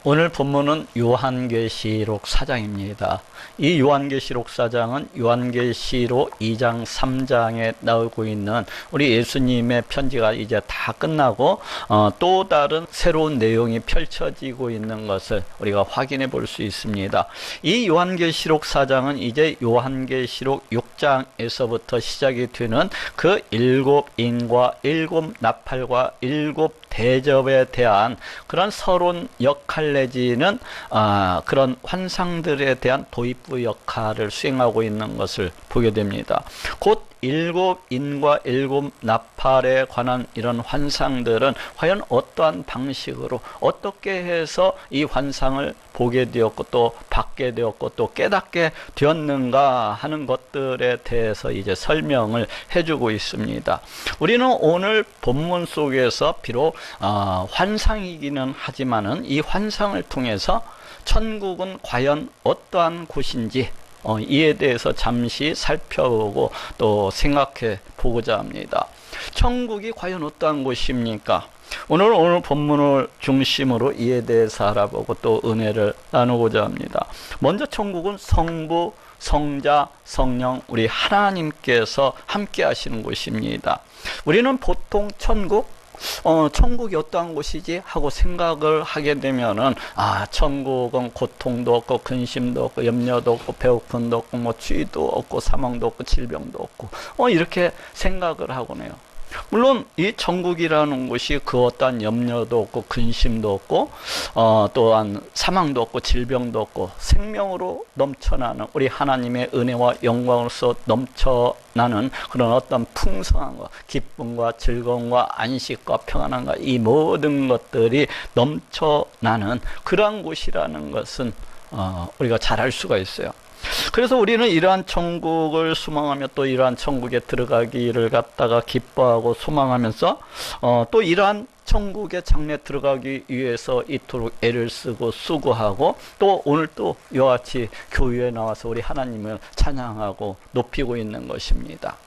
오늘 본문은 요한계시록 4장입니다. 이 요한계시록 4장은 요한계시록 2장, 3장에 나오고 있는 우리 예수님의 편지가 이제 다 끝나고 또 다른 새로운 내용이 펼쳐지고 있는 것을 우리가 확인해 볼 수 있습니다. 이 요한계시록 4장은 이제 요한계시록 6장에서부터 시작이 되는 그 7인과 7나팔과 7 대접에 대한 그런 서론 역할 내지는 그런 환상들에 대한 도입부 역할을 수행하고 있는 것을 보게 됩니다. 곧 7인과 7나팔에 관한 이런 환상들은 과연 어떠한 방식으로 어떻게 해서 이 환상을 보게 되었고 또 받게 되었고 또 깨닫게 되었는가 하는 것들에 대해서 이제 설명을 해주고 있습니다. 우리는 오늘 본문 속에서 비록 환상이기는 하지만은 이 환상을 통해서 천국은 과연 어떠한 곳인지 이에 대해서 잠시 살펴보고 또 생각해 보고자 합니다. 천국이 과연 어떠한 곳입니까? 오늘 본문을 중심으로 이에 대해서 알아보고 또 은혜를 나누고자 합니다. 먼저 천국은 성부, 성자, 성령 우리 하나님께서 함께 하시는 곳입니다. 우리는 보통 천국이 어떠한 곳이지 하고 생각을 하게 되면은 천국은 고통도 없고 근심도 없고 염려도 없고 배고픔도 없고 뭐 추위도 없고 사망도 없고 질병도 없고 이렇게 생각을 하곤 해요. 물론 이 천국이라는 곳이 그 어떠한 염려도 없고 근심도 없고 또한 사망도 없고 질병도 없고 생명으로 넘쳐나는 우리 하나님의 은혜와 영광으로서 넘쳐나는 그런 어떤 풍성한 것, 기쁨과 즐거움과 안식과 평안함과 이 모든 것들이 넘쳐나는 그러한 곳이라는 것은 우리가 잘 알 수가 있어요. 그래서 우리는 이러한 천국을 소망하며 또 이러한 천국에 들어가기를 갖다가 기뻐하고 소망하면서 또 이러한 천국의 장래에 들어가기 위해서 이토록 애를 쓰고 수고하고 또 오늘 또 이와 같이 교회에 나와서 우리 하나님을 찬양하고 높이고 있는 것입니다.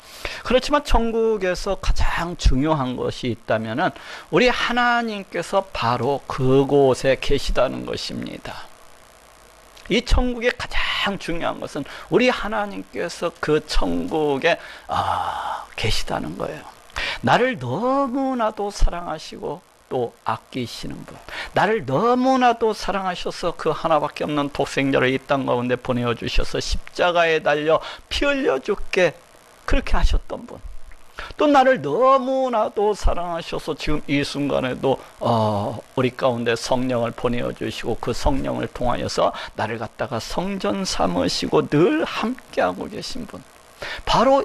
그렇지만 천국에서 가장 중요한 것이 있다면은 우리 하나님께서 바로 그곳에 계시다는 것입니다. 이 천국의 가장 중요한 것은 우리 하나님께서 그 천국에 계시다는 거예요. 나를 너무나도 사랑하시고 또 아끼시는 분, 나를 너무나도 사랑하셔서 그 하나밖에 없는 독생자를 이 땅 가운데 보내어 주셔서 십자가에 달려 피 흘려 죽게 그렇게 하셨던 분, 또 나를 너무나도 사랑하셔서 지금 이 순간에도 우리 가운데 성령을 보내어 주시고 그 성령을 통하여서 나를 갖다가 성전 삼으시고 늘 함께하고 계신 분, 바로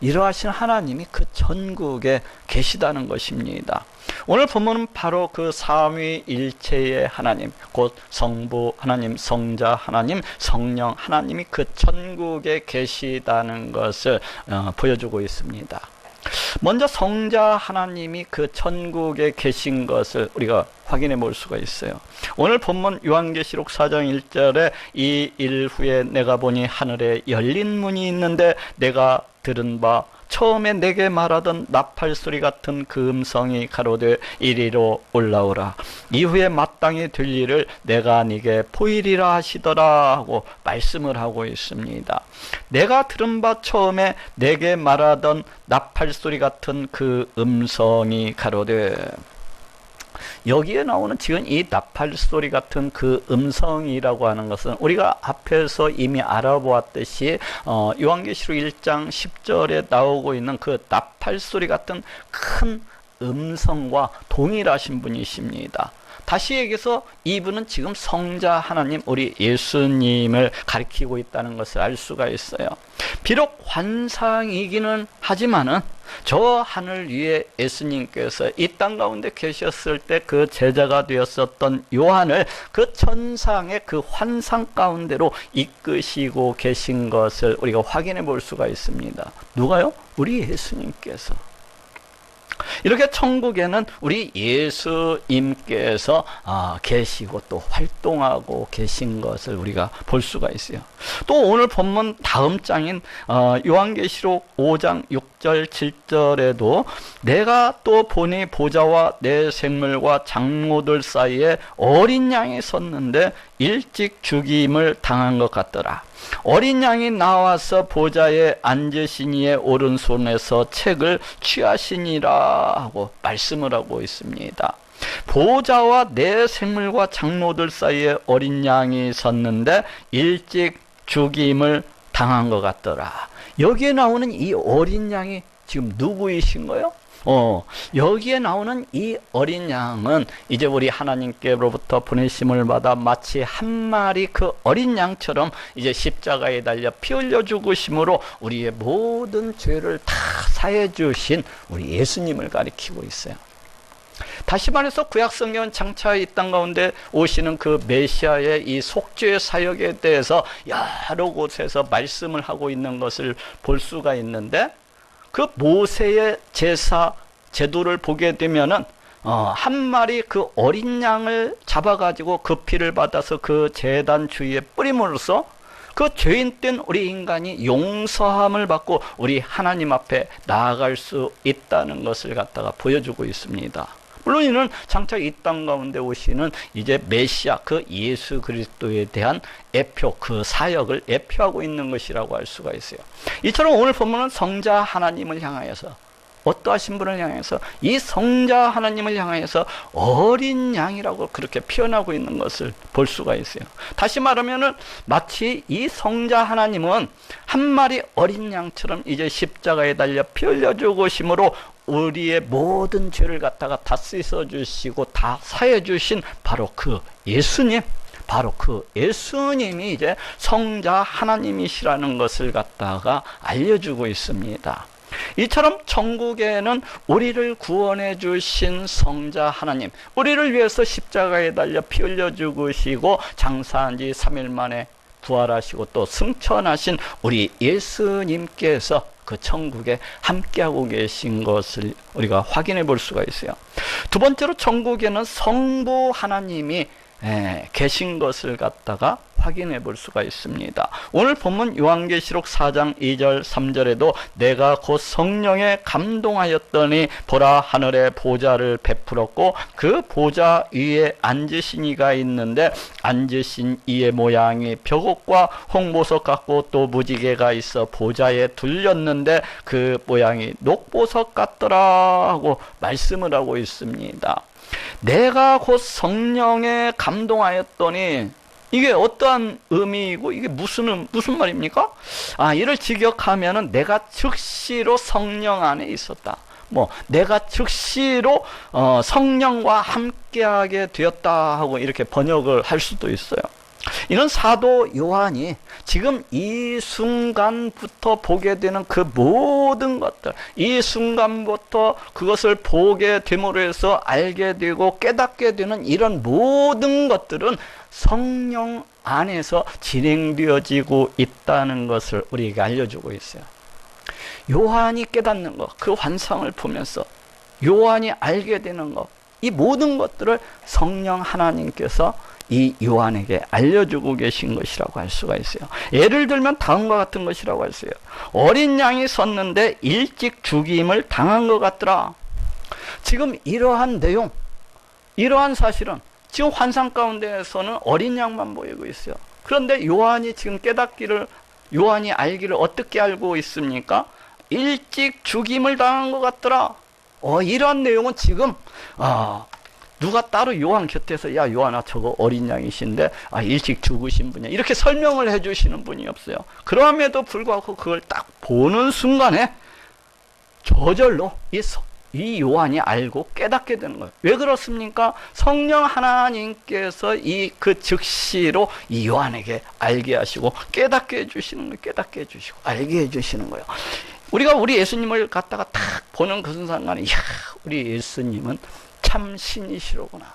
이러하신 하나님이 그 천국에 계시다는 것입니다. 오늘 본문은 바로 그 삼위일체의 하나님, 곧 성부 하나님, 성자 하나님, 성령 하나님이 그 천국에 계시다는 것을 보여주고 있습니다. 먼저 성자 하나님이 그 천국에 계신 것을 우리가 확인해 볼 수가 있어요. 오늘 본문 요한계시록 4장 1절에 이 일 후에 내가 보니 하늘에 열린 문이 있는데 내가 들은 바 처음에 내게 말하던 나팔 소리 같은 그 음성이 가로되 이리로 올라오라. 이후에 마땅히 될 일을 내가 네게 보이리라 하시더라 하고 말씀을 하고 있습니다. 내가 들은 바 처음에 내게 말하던 나팔 소리 같은 그 음성이 가로되, 여기에 나오는 지금 이 나팔 소리 같은 그 음성이라고 하는 것은 우리가 앞에서 이미 알아보았듯이 요한계시록 1장 10절에 나오고 있는 그 나팔 소리 같은 큰 음성과 동일하신 분이십니다. 다시 얘기해서 이분은 지금 성자 하나님 우리 예수님을 가리키고 있다는 것을 알 수가 있어요. 비록 환상이기는 하지만은 저 하늘 위에 예수님께서 이 땅 가운데 계셨을 때 그 제자가 되었었던 요한을 그 천상의 그 환상 가운데로 이끄시고 계신 것을 우리가 확인해 볼 수가 있습니다. 누가요? 우리 예수님께서. 이렇게 천국에는 우리 예수님께서 계시고 또 활동하고 계신 것을 우리가 볼 수가 있어요. 또 오늘 본문 다음 장인 요한계시록 5장 6절 7절에도 내가 또 보니 보좌와 내 생물과 장로들 사이에 어린 양이 섰는데 일찍 죽임을 당한 것 같더라. 어린 양이 나와서 보좌에 앉으시니의 오른손에서 책을 취하시니라 하고 말씀을 하고 있습니다. 보좌와 내 생물과 장로들 사이에 어린 양이 섰는데 일찍 죽임을 당한 것 같더라. 여기에 나오는 이 어린 양이 지금 누구이신 거요? 여기에 나오는 이 어린 양은 이제 우리 하나님께로부터 보내심을 받아 마치 한 마리 그 어린 양처럼 이제 십자가에 달려 피 흘려 죽으심으로 우리의 모든 죄를 다 사해 주신 우리 예수님을 가리키고 있어요. 다시 말해서 구약성경은 장차 이 땅 가운데 오시는 그 메시아의 이 속죄 사역에 대해서 여러 곳에서 말씀을 하고 있는 것을 볼 수가 있는데, 그 모세의 제사 제도를 보게 되면은 한 마리 그 어린 양을 잡아가지고 그 피를 받아서 그 제단 주위에 뿌림으로써 그 죄인된 우리 인간이 용서함을 받고 우리 하나님 앞에 나아갈 수 있다는 것을 갖다가 보여주고 있습니다. 물론 이는 장차 이 땅 가운데 오시는 이제 메시아 그 예수 그리스도에 대한 애표, 그 사역을 애표하고 있는 것이라고 할 수가 있어요. 이처럼 오늘 본문은 성자 하나님을 향하여서, 어떠하신 분을 향해서, 이 성자 하나님을 향하여서 어린 양이라고 그렇게 표현하고 있는 것을 볼 수가 있어요. 다시 말하면은 마치 이 성자 하나님은 한 마리 어린 양처럼 이제 십자가에 달려 피 흘려 죽으심으로 우리의 모든 죄를 갖다가 다 씻어 주시고 다 사해 주신 바로 그 예수님, 바로 그 예수님이 이제 성자 하나님이시라는 것을 갖다가 알려주고 있습니다. 이처럼 천국에는 우리를 구원해 주신 성자 하나님, 우리를 위해서 십자가에 달려 피 흘려 죽으시고 장사한 지 3일 만에 부활하시고 또 승천하신 우리 예수님께서 그 천국에 함께하고 계신 것을 우리가 확인해 볼 수가 있어요. 두 번째로 천국에는 성부 하나님이 계신 것을 갖다가 확인해 볼 수가 있습니다. 오늘 본문 요한계시록 4장 2절 3절에도 내가 곧 성령에 감동하였더니 보라 하늘에 보좌를 베풀었고 그 보좌 위에 앉으신 이가 있는데 앉으신 이의 모양이 벽옥과 홍보석 같고 또 무지개가 있어 보좌에 둘렸는데 그 모양이 녹보석 같더라 하고 말씀을 하고 있습니다. 내가 곧 성령에 감동하였더니 이게 어떠한 의미이고 이게 무슨 말입니까? 이를 직역하면은 내가 즉시로 성령 안에 있었다. 내가 즉시로 성령과 함께하게 되었다 하고 이렇게 번역을 할 수도 있어요. 이런 사도 요한이 지금 이 순간부터 보게 되는 그 모든 것들, 이 순간부터 그것을 보게 됨으로 해서 알게 되고 깨닫게 되는 이런 모든 것들은 성령 안에서 진행되어지고 있다는 것을 우리에게 알려주고 있어요. 요한이 깨닫는 것, 그 환상을 보면서 요한이 알게 되는 것, 이 모든 것들을 성령 하나님께서 이 요한에게 알려주고 계신 것이라고 할 수가 있어요. 예를 들면 다음과 같은 것이라고 할 수 있어요. 어린 양이 섰는데 일찍 죽임을 당한 것 같더라. 지금 이러한 내용, 이러한 사실은 지금 환상 가운데에서는 어린 양만 보이고 있어요. 그런데 요한이 지금 요한이 알기를 어떻게 알고 있습니까? 일찍 죽임을 당한 것 같더라. 이러한 내용은 지금 누가 따로 요한 곁에서 야 요한아 저거 어린 양이신데 일찍 죽으신 분이야 이렇게 설명을 해주시는 분이 없어요. 그럼에도 불구하고 그걸 딱 보는 순간에 저절로 이 요한이 알고 깨닫게 되는 거예요. 왜 그렇습니까? 성령 하나님께서 그 즉시로 이 요한에게 알게 하시고 깨닫게 해주시는 거예요. 깨닫게 해주시고 알게 해주시는 거예요. 우리가 우리 예수님을 갖다가 딱 보는 그 순간에 우리 예수님은 참 신이시로구나.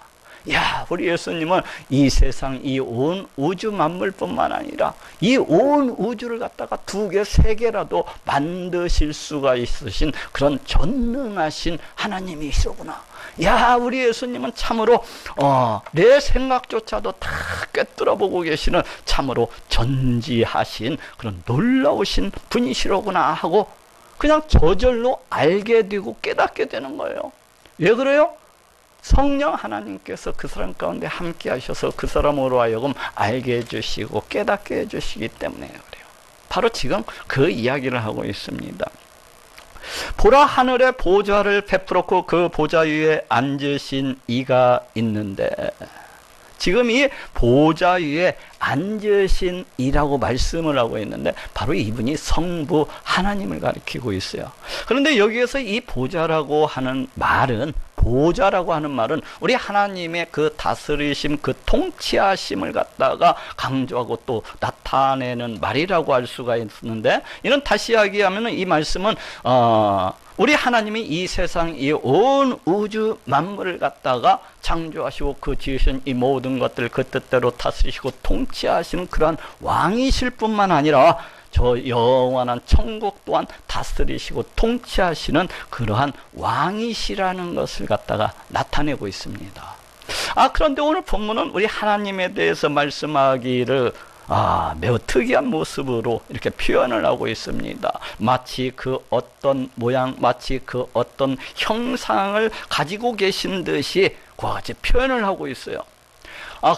우리 예수님은 이 세상 이 온 우주 만물뿐만 아니라 이 온 우주를 갖다가 2개, 3개라도 만드실 수가 있으신 그런 전능하신 하나님이시로구나. 우리 예수님은 참으로 내 생각조차도 다 꿰뚫어 보고 계시는 참으로 전지하신 그런 놀라우신 분이시로구나 하고 그냥 저절로 알게 되고 깨닫게 되는 거예요. 왜 그래요? 성령 하나님께서 그 사람 가운데 함께 하셔서 그 사람으로 하여금 알게 해주시고 깨닫게 해주시기 때문에 그래요. 바로 지금 그 이야기를 하고 있습니다. 보라, 하늘의 보좌를 베풀었고 그 보좌 위에 앉으신 이가 있는데, 지금 이 보좌 위에 앉으신 이라고 말씀을 하고 있는데 바로 이분이 성부 하나님을 가리키고 있어요. 그런데 여기에서 이 보좌라고 하는 말은, 보좌라고 하는 말은 우리 하나님의 그 다스리심, 그 통치하심을 갖다가 강조하고 또 나타내는 말이라고 할 수가 있는데, 이는 다시 이야기하면 이 말씀은 우리 하나님이 이 세상, 이 온 우주 만물을 갖다가 창조하시고 그 지으신 이 모든 것들 그 뜻대로 다스리시고 통치하시는 그러한 왕이실 뿐만 아니라 저 영원한 천국 또한 다스리시고 통치하시는 그러한 왕이시라는 것을 갖다가 나타내고 있습니다. 그런데 오늘 본문은 우리 하나님에 대해서 말씀하기를 매우 특이한 모습으로 이렇게 표현을 하고 있습니다. 마치 그 어떤 모양, 마치 그 어떤 형상을 가지고 계신 듯이 그와 같이 표현을 하고 있어요.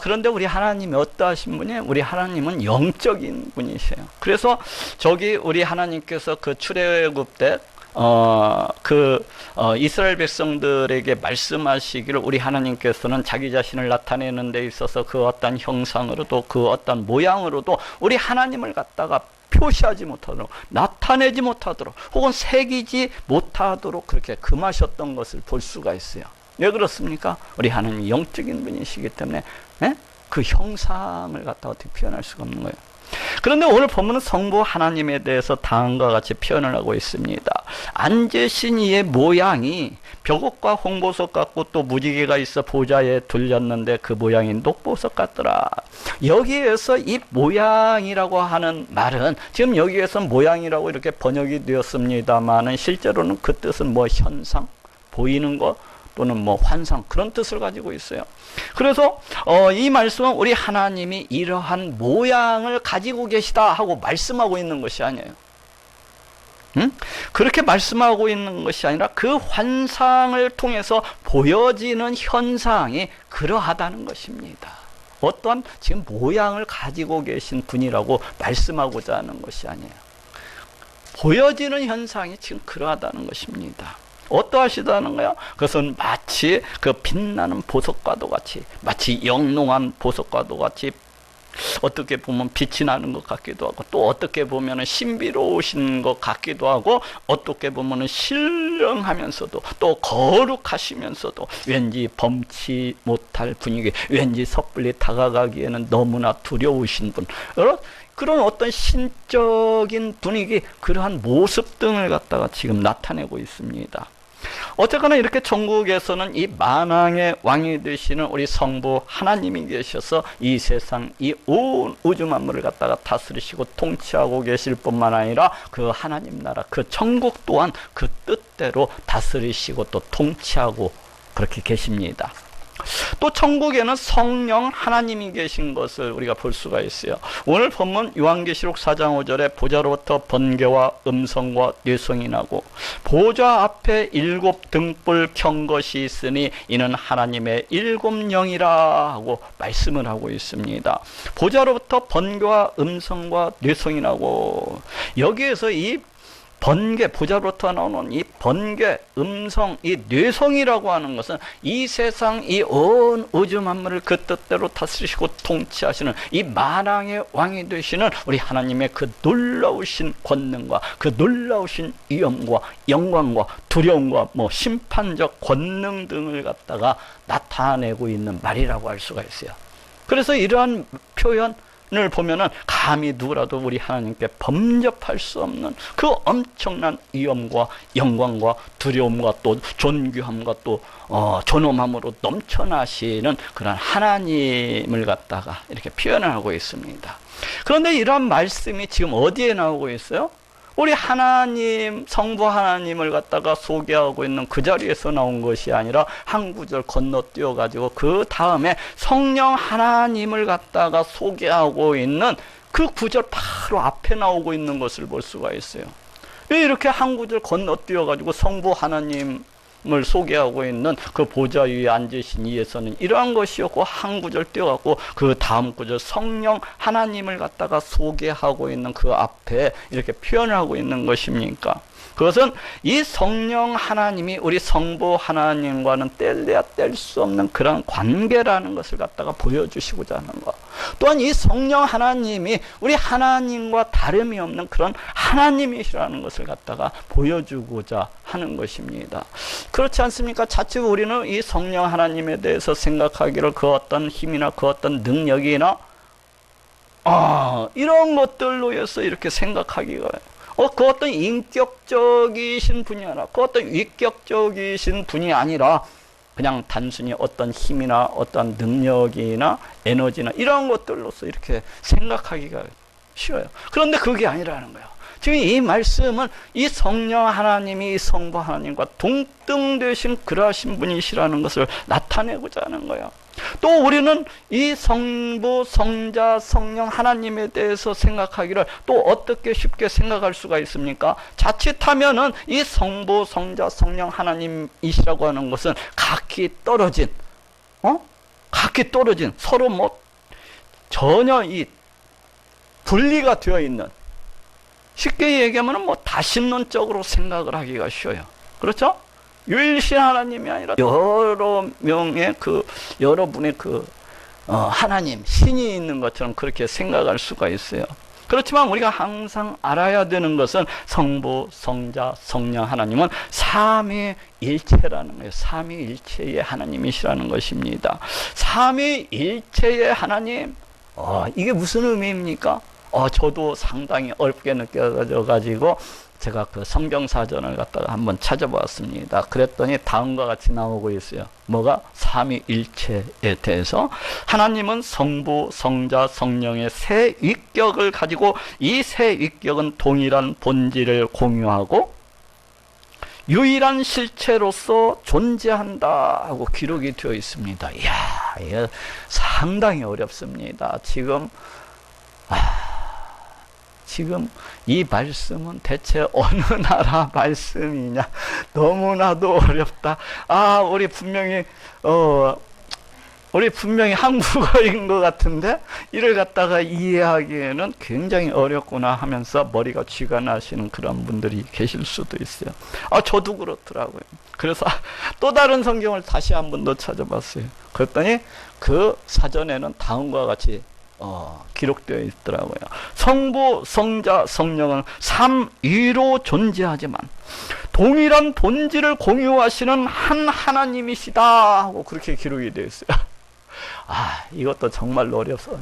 그런데 우리 하나님이 어떠하신 분이에요? 우리 하나님은 영적인 분이세요. 그래서 저기 우리 하나님께서 그 출애굽 때 이스라엘 백성들에게 말씀하시기를 우리 하나님께서는 자기 자신을 나타내는 데 있어서 그 어떤 형상으로도 그 어떤 모양으로도 우리 하나님을 갖다가 표시하지 못하도록, 나타내지 못하도록, 혹은 새기지 못하도록 그렇게 금하셨던 것을 볼 수가 있어요. 왜 그렇습니까? 우리 하나님이 영적인 분이시기 때문에 그 형상을 갖다 어떻게 표현할 수가 없는 거예요. 그런데 오늘 본문은 성부 하나님에 대해서 다음과 같이 표현을 하고 있습니다. 앉으신 이의 모양이 벽옥과 홍보석 같고 또 무지개가 있어 보좌에 둘렸는데 그 모양이 녹보석 같더라. 여기에서 이 모양이라고 하는 말은, 지금 여기에서 모양이라고 이렇게 번역이 되었습니다만은 실제로는 그 뜻은 현상, 보이는 것 또는 환상, 그런 뜻을 가지고 있어요. 그래서 이 말씀은 우리 하나님이 이러한 모양을 가지고 계시다 하고 말씀하고 있는 것이 아니에요. 그렇게 말씀하고 있는 것이 아니라 그 환상을 통해서 보여지는 현상이 그러하다는 것입니다. 어떠한 지금 모양을 가지고 계신 분이라고 말씀하고자 하는 것이 아니에요. 보여지는 현상이 지금 그러하다는 것입니다. 어떠하시다는 거야? 그것은 마치 그 빛나는 보석과도 같이, 마치 영롱한 보석과도 같이, 어떻게 보면 빛이 나는 것 같기도 하고, 또 어떻게 보면 신비로우신 것 같기도 하고, 어떻게 보면 신령하면서도 또 거룩하시면서도 왠지 범치 못할 분위기, 왠지 섣불리 다가가기에는 너무나 두려우신 분, 그런 어떤 신적인 분위기, 그러한 모습 등을 갖다가 지금 나타내고 있습니다. 어쨌거나 이렇게 천국에서는 이 만왕의 왕이 되시는 우리 성부 하나님이 계셔서 이 세상, 이 온 우주 만물을 갖다가 다스리시고 통치하고 계실 뿐만 아니라 그 하나님 나라, 그 천국 또한 그 뜻대로 다스리시고 또 통치하고 그렇게 계십니다. 또 천국에는 성령 하나님이 계신 것을 우리가 볼 수가 있어요. 오늘 본문 요한계시록 4장 5절에 보좌로부터 번개와 음성과 뇌성이 나고 보좌 앞에 7 등불 켠 것이 있으니 이는 하나님의 7 영이라 하고 말씀을 하고 있습니다. 보좌로부터 번개와 음성과 뇌성이 나고, 여기에서 이 번개, 보좌로부터 나오는 이 번개, 음성, 이 뇌성이라고 하는 것은 이 세상, 이 온 우주 만물을 그 뜻대로 다스리시고 통치하시는 이 만왕의 왕이 되시는 우리 하나님의 그 놀라우신 권능과 그 놀라우신 위엄과 영광과 두려움과 심판적 권능 등을 갖다가 나타내고 있는 말이라고 할 수가 있어요. 그래서 이러한 표현 을 보면은 감히 누구라도 우리 하나님께 범접할 수 없는 그 엄청난 위엄과 영광과 두려움과 또 존귀함과 또 존엄함으로 넘쳐나시는 그런 하나님을 갖다가 이렇게 표현을 하고 있습니다. 그런데 이러한 말씀이 지금 어디에 나오고 있어요? 우리 하나님, 성부 하나님을 갖다가 소개하고 있는 그 자리에서 나온 것이 아니라 한 구절 건너뛰어 가지고 그 다음에 성령 하나님을 갖다가 소개하고 있는 그 구절 바로 앞에 나오고 있는 것을 볼 수가 있어요. 왜 이렇게 한 구절 건너뛰어 가지고 성부 하나님을 소개하고 있는 그 보좌 위에 앉으신 이에서는 이러한 것이었고, 한 구절 띄어갖고 그 다음 구절 성령 하나님을 갖다가 소개하고 있는 그 앞에 이렇게 표현을 하고 있는 것입니까? 그것은 이 성령 하나님이 우리 성부 하나님과는 뗄래야 뗄 수 없는 그런 관계라는 것을 갖다가 보여주시고자 하는 것. 또한 이 성령 하나님이 우리 하나님과 다름이 없는 그런 하나님이시라는 것을 갖다가 보여주고자 하는 것입니다. 그렇지 않습니까? 자칫 우리는 이 성령 하나님에 대해서 생각하기를 그 어떤 힘이나 그 어떤 능력이나 이런 것들로 해서 이렇게 생각하기가 그 어떤 인격적이신 분이 아니라, 그 어떤 위격적이신 분이 아니라 그냥 단순히 어떤 힘이나 어떤 능력이나 에너지나 이런 것들로서 이렇게 생각하기가 쉬워요. 그런데 그게 아니라는 거예요. 지금 이 말씀은 이 성령 하나님이 이 성부 하나님과 동등되신 그러하신 분이시라는 것을 나타내고자 하는 거예요. 또 우리는 이 성부, 성자, 성령 하나님에 대해서 생각하기를 또 어떻게 쉽게 생각할 수가 있습니까? 자칫하면은 이 성부, 성자, 성령 하나님이시라고 하는 것은 각기 떨어진, 각기 떨어진, 서로 뭐 전혀 이 분리가 되어 있는, 쉽게 얘기하면 뭐 다신론적으로 생각을 하기가 쉬워요. 그렇죠? 유일신 하나님이 아니라 여러 명의 여러분의 하나님, 신이 있는 것처럼 그렇게 생각할 수가 있어요. 그렇지만 우리가 항상 알아야 되는 것은 성부, 성자, 성령 하나님은 삼위일체라는 거예요. 삼위일체의 하나님이시라는 것입니다. 삼위일체의 하나님, 이게 무슨 의미입니까? 저도 상당히 어렵게 느껴져-가지고 제가 그 성경사전을 갖다가 한번 찾아보았습니다. 그랬더니 다음과 같이 나오고 있어요. 뭐가? 삼위일체에 대해서 하나님은 성부, 성자, 성령의 세 위격을 가지고 이 세 위격은 동일한 본질을 공유하고 유일한 실체로서 존재한다 하고 기록이 되어 있습니다. 이야, 이게 상당히 어렵습니다. 지금 이 말씀은 대체 어느 나라 말씀이냐? 너무나도 어렵다. 우리 분명히 한국어인 것 같은데 이를 갖다가 이해하기에는 굉장히 어렵구나 하면서 머리가 쥐가 나시는 그런 분들이 계실 수도 있어요. 저도 그렇더라고요. 그래서 또 다른 성경을 다시 한 번 더 찾아봤어요. 그랬더니 그 사전에는 다음과 같이 기록되어 있더라고요. 성부, 성자, 성령은 삼위로 존재하지만 동일한 본질을 공유하시는 한 하나님이시다 하고 그렇게 기록이 되어 있어요. 이것도 정말로 어려워요.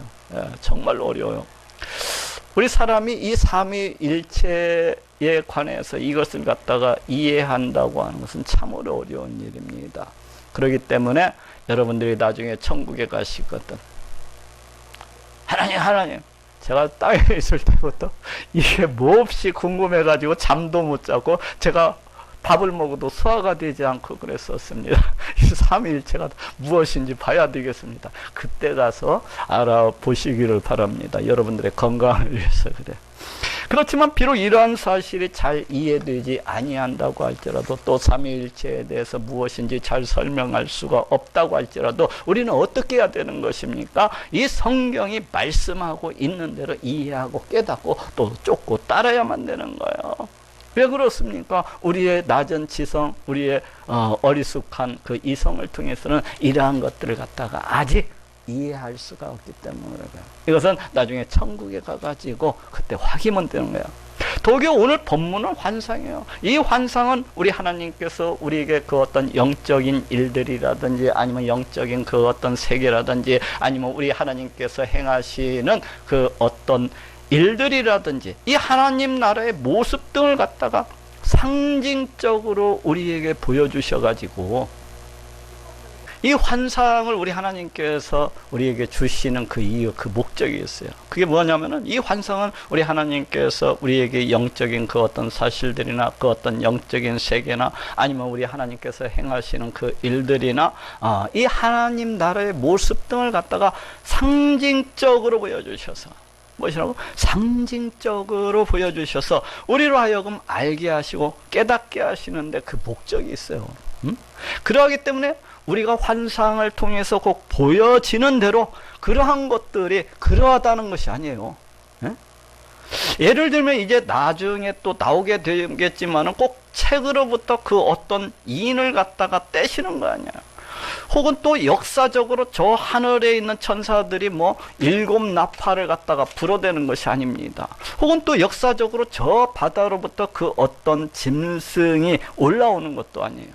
정말로 어려워요. 우리 사람이 이 삼위일체에 관해서 이것을 갖다가 이해한다고 하는 것은 참으로 어려운 일입니다. 그렇기 때문에 여러분들이 나중에 천국에 가시거든, 하나님, 제가 땅에 있을 때부터 이게 몹시 궁금해가지고 잠도 못 자고 제가 밥을 먹어도 소화가 되지 않고 그랬었습니다. 이 삼위일체가 무엇인지 봐야 되겠습니다. 그때 가서 알아보시기를 바랍니다. 여러분들의 건강을 위해서 그래. 그렇지만 비록 이러한 사실이 잘 이해되지 아니한다고 할지라도, 또 삼위일체에 대해서 무엇인지 잘 설명할 수가 없다고 할지라도 우리는 어떻게 해야 되는 것입니까? 이 성경이 말씀하고 있는 대로 이해하고 깨닫고 또 쫓고 따라야만 되는 거예요. 왜 그렇습니까? 우리의 낮은 지성, 우리의 어리숙한 그 이성을 통해서는 이러한 것들을 갖다가 아직 이해할 수가 없기 때문에 그래요. 이것은 나중에 천국에 가가지고 그때 확인은 되는 거예요. 도리어 오늘 본문은 환상이에요. 이 환상은 우리 하나님께서 우리에게 그 어떤 영적인 일들이라든지 아니면 영적인 그 어떤 세계라든지 아니면 우리 하나님께서 행하시는 그 어떤 일들이라든지 이 하나님 나라의 모습 등을 갖다가 상징적으로 우리에게 보여주셔가지고 이 환상을 우리 하나님께서 우리에게 주시는 그 이유, 그 목적이 있어요. 그게 뭐냐면은 이 환상은 우리 하나님께서 우리에게 영적인 그 어떤 사실들이나 그 어떤 영적인 세계나 아니면 우리 하나님께서 행하시는 그 일들이나 이 하나님 나라의 모습 등을 갖다가 상징적으로 보여주셔서 무엇이라고? 상징적으로 보여주셔서 우리로 하여금 알게 하시고 깨닫게 하시는데 그 목적이 있어요. 그러하기 때문에 우리가 환상을 통해서 꼭 보여지는 대로 그러한 것들이 그러하다는 것이 아니에요. 예를 들면 이제 나중에 또 나오게 되겠지만은 꼭 책으로부터 그 어떤 인을 갖다가 떼시는 거 아니야. 혹은 또 역사적으로 저 하늘에 있는 천사들이 뭐 7나팔을 갖다가 불어대는 것이 아닙니다. 혹은 또 역사적으로 저 바다로부터 그 어떤 짐승이 올라오는 것도 아니에요.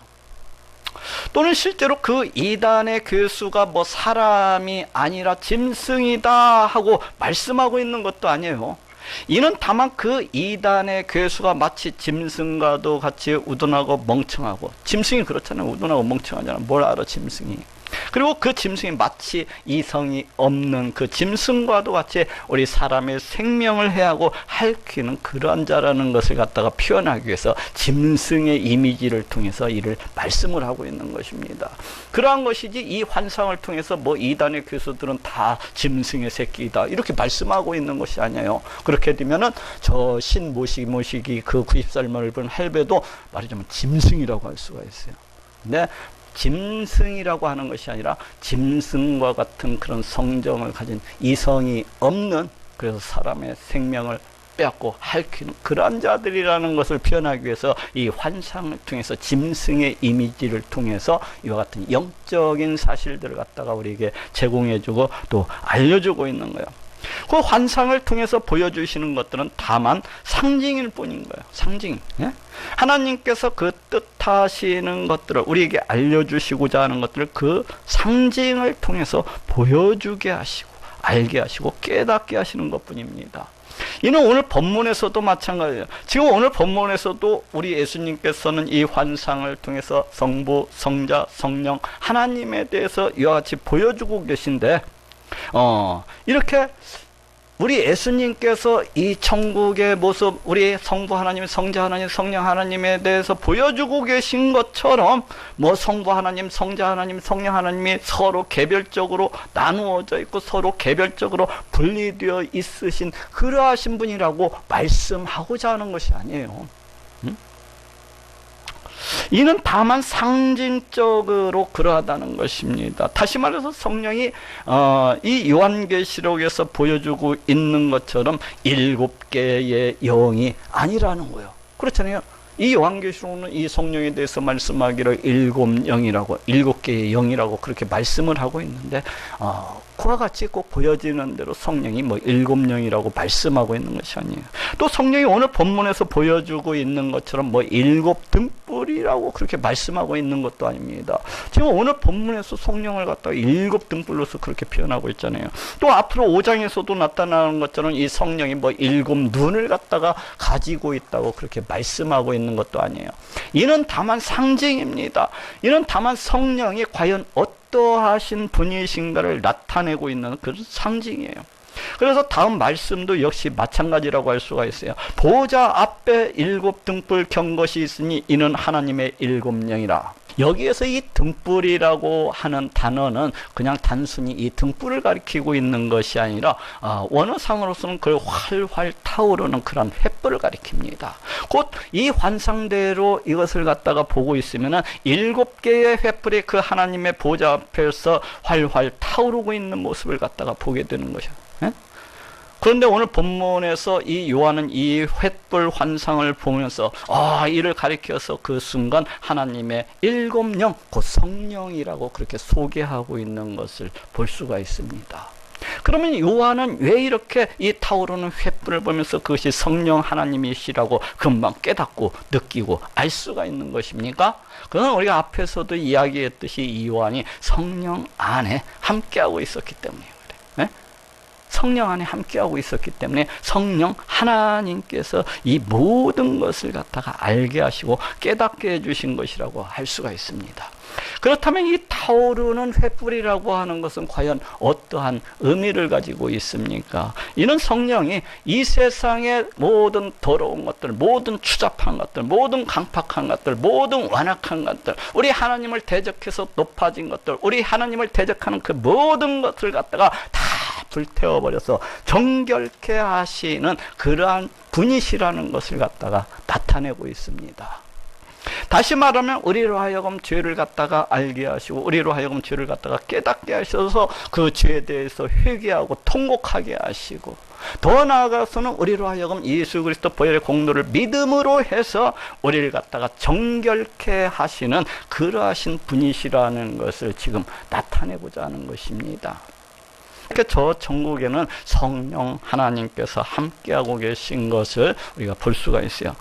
또는 실제로 그 이단의 괴수가 뭐 사람이 아니라 짐승이다 하고 말씀하고 있는 것도 아니에요. 이는 다만 그 이단의 괴수가 마치 짐승과도 같이 우둔하고 멍청하고, 짐승이 그렇잖아요. 우둔하고 멍청하잖아요. 뭘 알아 짐승이. 그리고 그 짐승이 마치 이성이 없는 그 짐승과도 같이 우리 사람의 생명을 해하고 핥히는 그러한 자라는 것을 갖다가 표현하기 위해서 짐승의 이미지를 통해서 이를 말씀을 하고 있는 것입니다. 그러한 것이지 이 환상을 통해서 뭐 이단의 교수들은 다 짐승의 새끼이다 이렇게 말씀하고 있는 것이 아니에요. 그렇게 되면은 저 신모시기 그 90살 넓은 할배도 말하자면 짐승이라고 할 수가 있어요. 근데 짐승이라고 하는 것이 아니라 짐승과 같은 그런 성정을 가진 이성이 없는, 그래서 사람의 생명을 빼앗고 핥히는 그러한 자들이라는 것을 표현하기 위해서 이 환상을 통해서 짐승의 이미지를 통해서 이와 같은 영적인 사실들을 갖다가 우리에게 제공해주고 또 알려주고 있는 거예요. 그 환상을 통해서 보여주시는 것들은 다만 상징일 뿐인 거예요. 상징. 예? 하나님께서 그 뜻하시는 것들을 우리에게 알려주시고자 하는 것들을 그 상징을 통해서 보여주게 하시고 알게 하시고 깨닫게 하시는 것뿐입니다. 이는 오늘 본문에서도 마찬가지예요. 지금 오늘 본문에서도 우리 예수님께서는 이 환상을 통해서 성부, 성자, 성령 하나님에 대해서 이와 같이 보여주고 계신데 이렇게 우리 예수님께서 이 천국의 모습, 우리 성부 하나님, 성자 하나님, 성령 하나님에 대해서 보여주고 계신 것처럼 뭐 성부 하나님, 성자 하나님, 성령 하나님이 서로 개별적으로 나누어져 있고 서로 개별적으로 분리되어 있으신 그러하신 분이라고 말씀하고자 하는 것이 아니에요. 이는 다만 상징적으로 그러하다는 것입니다. 다시 말해서 성령이 이 요한계시록에서 보여주고 있는 것처럼 7개의 영이 아니라는 거예요. 그렇잖아요. 이 요한계시록은 이 성령에 대해서 말씀하기를 7영이라고 7개의 영이라고 그렇게 말씀을 하고 있는데 그와 같이 꼭 보여지는 대로 성령이 뭐 7영이라고 말씀하고 있는 것이 아니에요. 또 성령이 오늘 본문에서 보여주고 있는 것처럼 뭐 7등불이라고 그렇게 말씀하고 있는 것도 아닙니다. 지금 오늘 본문에서 성령을 갖다가 7등불로서 그렇게 표현하고 있잖아요. 또 앞으로 5장에서도 나타나는 것처럼 이 성령이 뭐 7눈을 갖다가 가지고 있다고 그렇게 말씀하고 있는 것도 아니에요. 이는 다만 상징입니다. 이는 다만 성령이 과연 어떠하신 분이신가를 나타내고 있는 그런 상징이에요. 그래서 다음 말씀도 역시 마찬가지라고 할 수가 있어요. 보좌 앞에 7등불 켠 것이 있으니 이는 하나님의 7영이라. 여기에서 이 등불이라고 하는 단어는 그냥 단순히 이 등불을 가리키고 있는 것이 아니라 원어상으로서는 그 활활 타오르는 그런 횃불을 가리킵니다. 곧 이 환상대로 이것을 갖다가 보고 있으면은 7개의 횃불이 그 하나님의 보좌 앞에서 활활 타오르고 있는 모습을 갖다가 보게 되는 것이죠. 그런데 오늘 본문에서 이 요한은 이 횃불 환상을 보면서 이를 가리켜서 그 순간 하나님의 7영, 곧 성령이라고 그렇게 소개하고 있는 것을 볼 수가 있습니다. 그러면 요한은 왜 이렇게 이 타오르는 횃불을 보면서 그것이 성령 하나님이시라고 금방 깨닫고 느끼고 알 수가 있는 것입니까? 그건 우리가 앞에서도 이야기했듯이 이 요한이 성령 안에 함께하고 있었기 때문이에요. 네? 성령 안에 함께하고 있었기 때문에 성령 하나님께서 이 모든 것을 갖다가 알게 하시고 깨닫게 해주신 것이라고 할 수가 있습니다. 그렇다면 이 타오르는 횃불이라고 하는 것은 과연 어떠한 의미를 가지고 있습니까? 이는 성령이 이 세상의 모든 더러운 것들, 모든 추잡한 것들, 모든 강팍한 것들, 모든 완악한 것들, 우리 하나님을 대적해서 높아진 것들, 우리 하나님을 대적하는 그 모든 것을 갖다가 다 불태워버려서 정결케 하시는 그러한 분이시라는 것을 갖다가 나타내고 있습니다. 다시 말하면 우리로 하여금 죄를 갖다가 알게 하시고 우리로 하여금 죄를 갖다가 깨닫게 하셔서 그 죄에 대해서 회개하고 통곡하게 하시고, 더 나아가서는 우리로 하여금 예수 그리스도 보혈의 공로를 믿음으로 해서 우리를 갖다가 정결케 하시는 그러하신 분이시라는 것을 지금 나타내고자 하는 것입니다. 저 천국에는 성령 하나님께서 함께하고 계신 것을 우리가 볼 수가 있어요.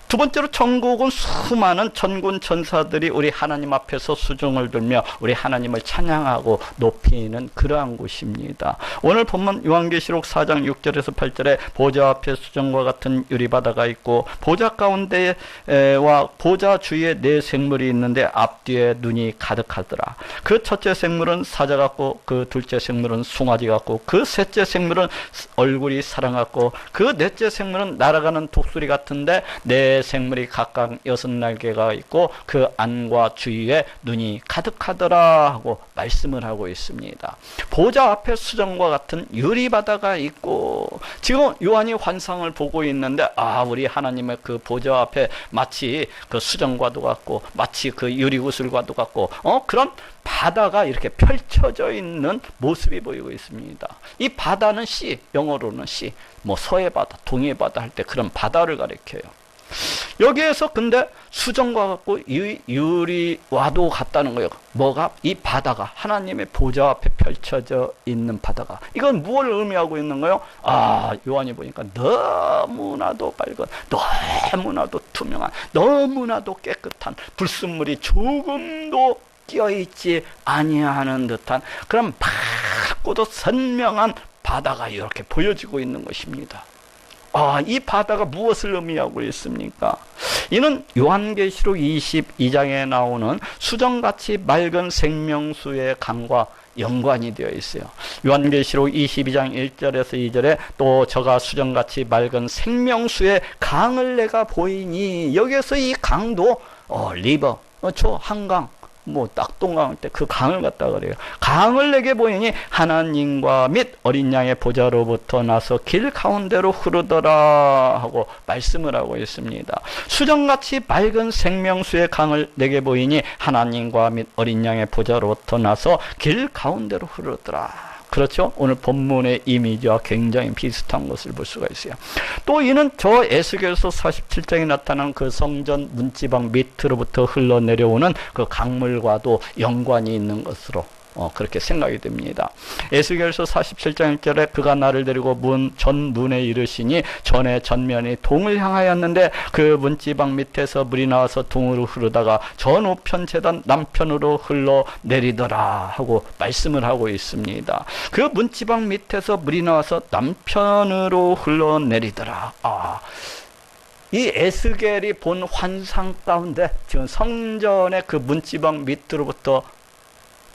두 번째로 천국은 수많은 천군 천사들이 우리 하나님 앞에서 수종을 들며 우리 하나님을 찬양하고 높이는 그러한 곳입니다. 오늘 본문 요한계시록 4장 6절에서 8절에 보좌 앞에 수정과 같은 유리바다가 있고 보좌 가운데와 보좌 주위에 네 생물이 있는데 앞뒤에 눈이 가득하더라. 그 첫째 생물은 사자 같고 그 둘째 생물은 숭아지 같고 그 셋째 생물은 얼굴이 사람 같고 그 넷째 생물은 날아가는 독수리 같은데 네 생물이 각각 6날개가 있고 그 안과 주위에 눈이 가득하더라 하고 말씀을 하고 있습니다. 보좌 앞에 수정과 같은 유리바다가 있고, 지금 요한이 환상을 보고 있는데 우리 하나님의 그 보좌 앞에 마치 그 수정과도 같고 마치 그 유리구슬과도 같고 그런 바다가 이렇게 펼쳐져 있는 모습이 보이고 있습니다. 이 바다는 씨, 영어로는 씨, 서해 바다, 동해 바다 할 때 그런 바다를 가리켜요. 여기에서 근데 수정과 같고 유리와도 같다는 거예요. 뭐가? 이 바다가 하나님의 보좌 앞에 펼쳐져 있는 바다가, 이건 무엇을 의미하고 있는 거예요? 요한이 보니까 너무나도 밝은, 너무나도 투명한, 너무나도 깨끗한, 불순물이 조금도 끼어있지 아니하는 듯한 그런 밝고도 선명한 바다가 이렇게 보여지고 있는 것입니다. 이 바다가 무엇을 의미하고 있습니까? 이는 요한계시록 22장에 나오는 수정같이 맑은 생명수의 강과 연관이 되어 있어요. 요한계시록 22장 1절에서 2절에 또 저가 수정같이 맑은 생명수의 강을 내가 보이니, 여기에서 이 강도 리버, 한강, 낙동강 할 때 그 강을 갖다가 그래요. 강을 내게 보이니 하나님과 및 어린 양의 보좌로부터 나서 길 가운데로 흐르더라 하고 말씀을 하고 있습니다. 수정같이 맑은 생명수의 강을 내게 보이니 하나님과 및 어린 양의 보좌로부터 나서 길 가운데로 흐르더라. 그렇죠? 오늘 본문의 이미지와 굉장히 비슷한 것을 볼 수가 있어요. 또 이는 저 에스겔서 47장에 나타난 그 성전 문지방 밑으로부터 흘러내려오는 그 강물과도 연관이 있는 것으로 그렇게 생각이 됩니다. 에스겔서 47장 1절에 그가 나를 데리고 전문에 이르시니 전의 전면이 동을 향하였는데 그 문지방 밑에서 물이 나와서 동으로 흐르다가 전 우편 제단 남편으로 흘러내리더라 하고 말씀을 하고 있습니다. 그 문지방 밑에서 물이 나와서 남편으로 흘러내리더라. 이 에스겔이 본 환상 가운데 지금 성전의 그 문지방 밑으로부터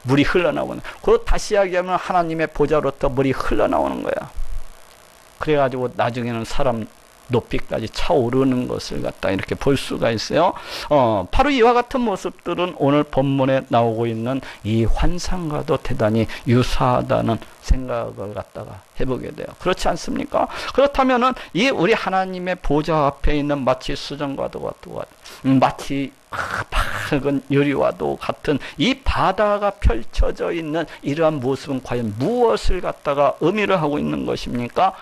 물이 흘러나오는, 그 다시 이야기하면 하나님의 보좌로부터 물이 흘러나오는 거야. 그래가지고 나중에는 사람 높이까지 차오르는 것을 갖다 이렇게 볼 수가 있어요. 바로 이와 같은 모습들은 오늘 본문에 나오고 있는 이 환상과도 대단히 유사하다는 생각을 갖다가 해보게 돼요. 그렇지 않습니까? 그렇다면은 이 우리 하나님의 보좌 앞에 있는 마치 수정과도 같고 마치 밝은 유리와도 같은 이 바다가 펼쳐져 있는 이러한 모습은 과연 무엇을 갖다가 의미를 하고 있는 것입니까?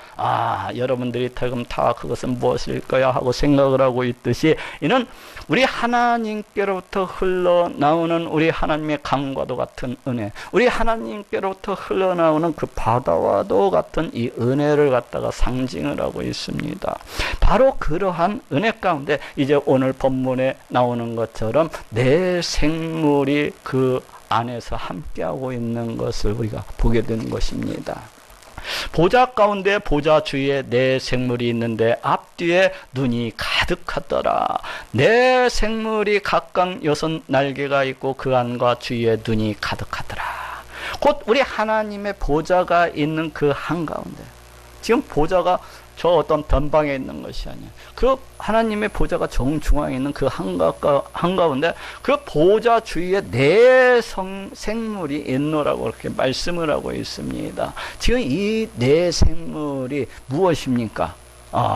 여러분들이 지금 다 그것은 무엇일까요? 하고 생각을 하고 있듯이, 이는 우리 하나님께로부터 흘러나오는 우리 하나님의 강과도 같은 은혜, 우리 하나님께로부터 흘러나오는 그 바다와도 같은 이 은혜를 갖다가 상징을 하고 있습니다. 바로 그러한 은혜 가운데 이제 오늘 본문에 나오는 것처럼 내 생물이 그 안에서 함께하고 있는 것을 우리가 보게 되는 것입니다. 보좌 가운데 보좌 주위에 네 생물이 있는데 앞뒤에 눈이 가득하더라. 네 생물이 각각 6날개가 있고 그 안과 주위에 눈이 가득하더라. 곧 우리 하나님의 보좌가 있는 그 한가운데, 지금 보좌가 저 어떤 변방에 있는 것이 아니에요. 그 하나님의 보좌가 정중앙에 있는 그 한가운데 그 보좌 주위에 네 생물이 있노라고 그렇게 말씀을 하고 있습니다. 지금 이 네 생물이 무엇입니까?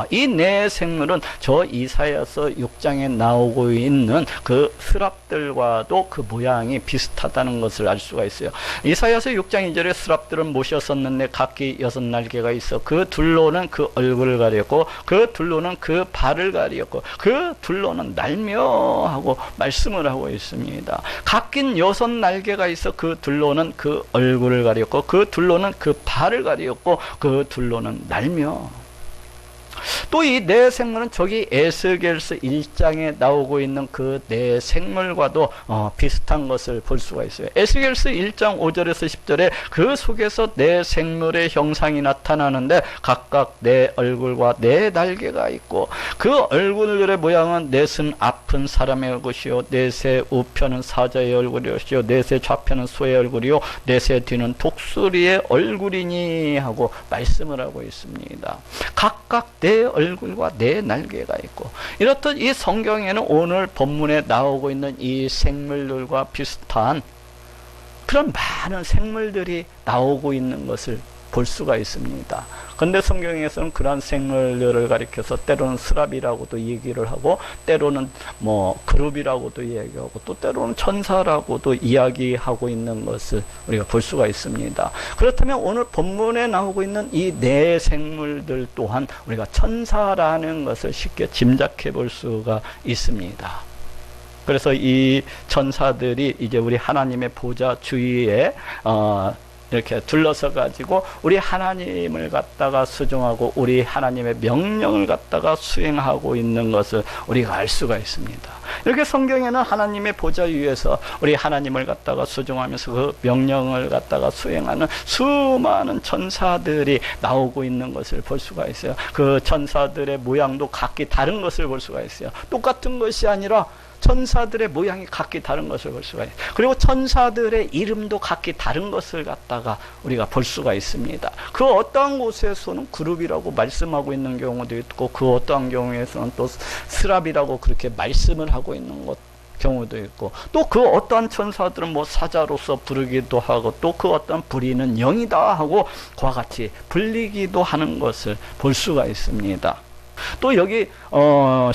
이 네 생물은 저 이사야서 6장에 나오고 있는 그 스랍들과도 그 모양이 비슷하다는 것을 알 수가 있어요. 이사야서 6장 2절에 스랍들은 못이 섰는데 각기 6날개가 있어 그 둘로는 그 얼굴을 가렸고 그 둘로는 그 발을 가렸고 그 둘로는 날며 하고 말씀을 하고 있습니다. 각기 6날개가 있어 그 둘로는 그 얼굴을 가렸고 그 둘로는 그 발을 가렸고 그 둘로는 날며. 또 이 네 생물은 저기 에스겔서 1장에 나오고 있는 그 네 생물과도 비슷한 것을 볼 수가 있어요. 에스겔서 1장 5절에서 10절에 그 속에서 네 생물의 형상이 나타나는데 각각 네 얼굴과 네 날개가 있고 그 얼굴의 모양은 넷은 아픈 사람의 얼굴이요 넷의 우편은 사자의 얼굴이요 넷의 좌편은 소의 얼굴이요 넷의 뒤는 독수리의 얼굴이니 하고 말씀을 하고 있습니다. 각각 네 얼굴과 네 날개가 있고, 이렇듯 이 성경에는 오늘 본문에 나오고 있는 이 생물들과 비슷한 그런 많은 생물들이 나오고 있는 것을 볼 수가 있습니다. 근데 성경에서는 그러한 생물들을 가리켜서 때로는 스랍이라고도 얘기를 하고 때로는 뭐 그룹이라고도 얘기하고 또 때로는 천사라고도 이야기하고 있는 것을 우리가 볼 수가 있습니다. 그렇다면 오늘 본문에 나오고 있는 이 네 생물들 또한 우리가 천사라는 것을 쉽게 짐작해 볼 수가 있습니다. 그래서 이 천사들이 이제 우리 하나님의 보좌 주위에 이렇게 둘러서 가지고 우리 하나님을 갖다가 수종하고 우리 하나님의 명령을 갖다가 수행하고 있는 것을 우리가 알 수가 있습니다. 이렇게 성경에는 하나님의 보좌 위에서 우리 하나님을 갖다가 수종하면서 그 명령을 갖다가 수행하는 수많은 천사들이 나오고 있는 것을 볼 수가 있어요. 그 천사들의 모양도 각기 다른 것을 볼 수가 있어요. 똑같은 것이 아니라 천사들의 모양이 각기 다른 것을 볼 수가 있어요. 그리고 천사들의 이름도 각기 다른 것을 갖다가 우리가 볼 수가 있습니다. 그 어떠한 곳에서는 그룹이라고 말씀하고 있는 경우도 있고 그 어떠한 경우에서는 또 스랍이라고 그렇게 말씀을 하고 있는 것 경우도 있고 또 그 어떠한 천사들은 뭐 사자로서 부르기도 하고 또 그 어떤 부리는 영이다 하고 그와 같이 불리기도 하는 것을 볼 수가 있습니다. 또 여기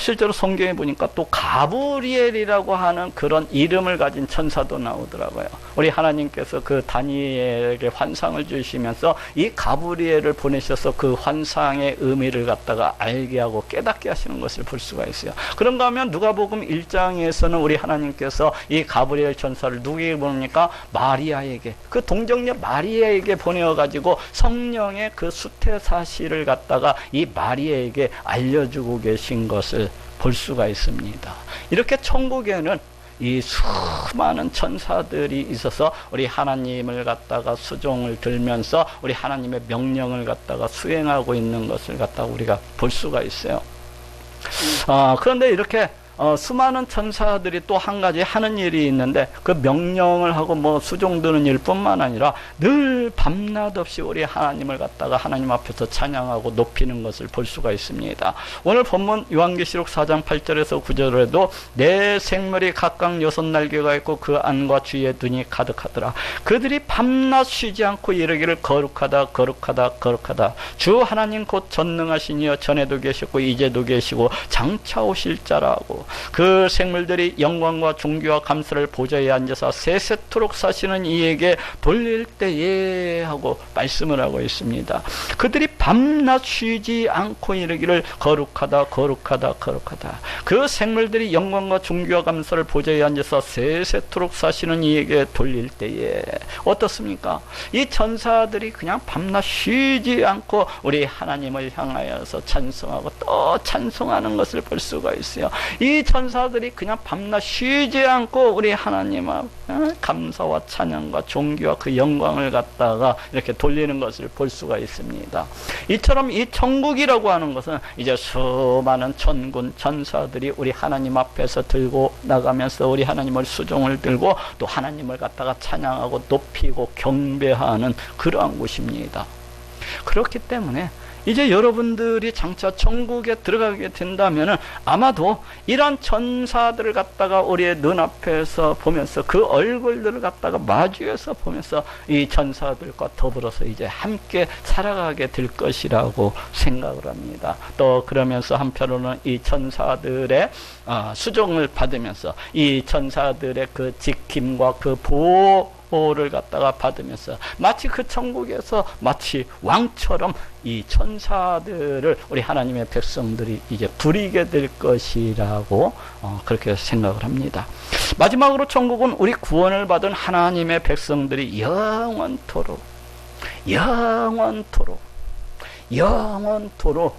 실제로 성경에 보니까 또 가브리엘이라고 하는 그런 이름을 가진 천사도 나오더라고요. 우리 하나님께서 그 다니엘에게 환상을 주시면서 이 가브리엘을 보내셔서 그 환상의 의미를 갖다가 알게 하고 깨닫게 하시는 것을 볼 수가 있어요. 그런가 하면 누가복음 1장에서는 우리 하나님께서 이 가브리엘 천사를 누구에게 보냅니까? 마리아에게, 그 동정녀 마리아에게 보내어가지고 성령의 그 수태 사실을 갖다가 이 마리아에게 알려주고 계신 것을 볼 수가 있습니다. 이렇게 천국에는 이 수많은 천사들이 있어서 우리 하나님을 갖다가 수종을 들면서 우리 하나님의 명령을 갖다가 수행하고 있는 것을 갖다가 우리가 볼 수가 있어요. 그런데 이렇게 수많은 천사들이 또 한 가지 하는 일이 있는데 그 명령을 하고 뭐 수종드는 일뿐만 아니라 늘 밤낮 없이 우리 하나님을 갖다가 하나님 앞에서 찬양하고 높이는 것을 볼 수가 있습니다. 오늘 본문 요한계시록 4장 8절에서 9절에도 네 생물이 각각 6날개가 있고 그 안과 주위에 눈이 가득하더라. 그들이 밤낮 쉬지 않고 이르기를 거룩하다 거룩하다 거룩하다 주 하나님 곧 전능하신 이여 전에도 계셨고 이제도 계시고 장차 오실 자라고. 그 생물들이 영광과 존귀와 감사를 보좌에 앉아서 세세토록 사시는 이에게 돌릴 때에 하고 말씀을 하고 있습니다. 그들이 밤낮 쉬지 않고 이르기를 거룩하다 거룩하다 거룩하다. 그 생물들이 영광과 존귀와 감사를 보좌에 앉아서 세세토록 사시는 이에게 돌릴 때에 어떻습니까? 이 천사들이 그냥 밤낮 쉬지 않고 우리 하나님을 향하여서 찬송하고 또 찬송하는 것을 볼 수가 있어요. 이 천사들이 그냥 밤낮 쉬지 않고 우리 하나님 앞 감사와 찬양과 존귀와 그 영광을 갖다가 이렇게 돌리는 것을 볼 수가 있습니다. 이처럼 이 천국이라고 하는 것은 이제 수많은 천군 천사들이 우리 하나님 앞에서 들고 나가면서 우리 하나님을 수종을 들고 또 하나님을 갖다가 찬양하고 높이고 경배하는 그러한 곳입니다. 그렇기 때문에 이제 여러분들이 장차 천국에 들어가게 된다면은 아마도 이런 천사들을 갖다가 우리의 눈앞에서 보면서 그 얼굴들을 갖다가 마주해서 보면서 이 천사들과 더불어서 이제 함께 살아가게 될 것이라고 생각을 합니다. 또 그러면서 한편으로는 이 천사들의 수종을 받으면서 이 천사들의 그 지킴과 그 보호를 갖다가 받으면서 마치 그 천국에서 마치 왕처럼 이 천사들을 우리 하나님의 백성들이 이제 부리게 될 것이라고 그렇게 생각을 합니다. 마지막으로 천국은 우리 구원을 받은 하나님의 백성들이 영원토록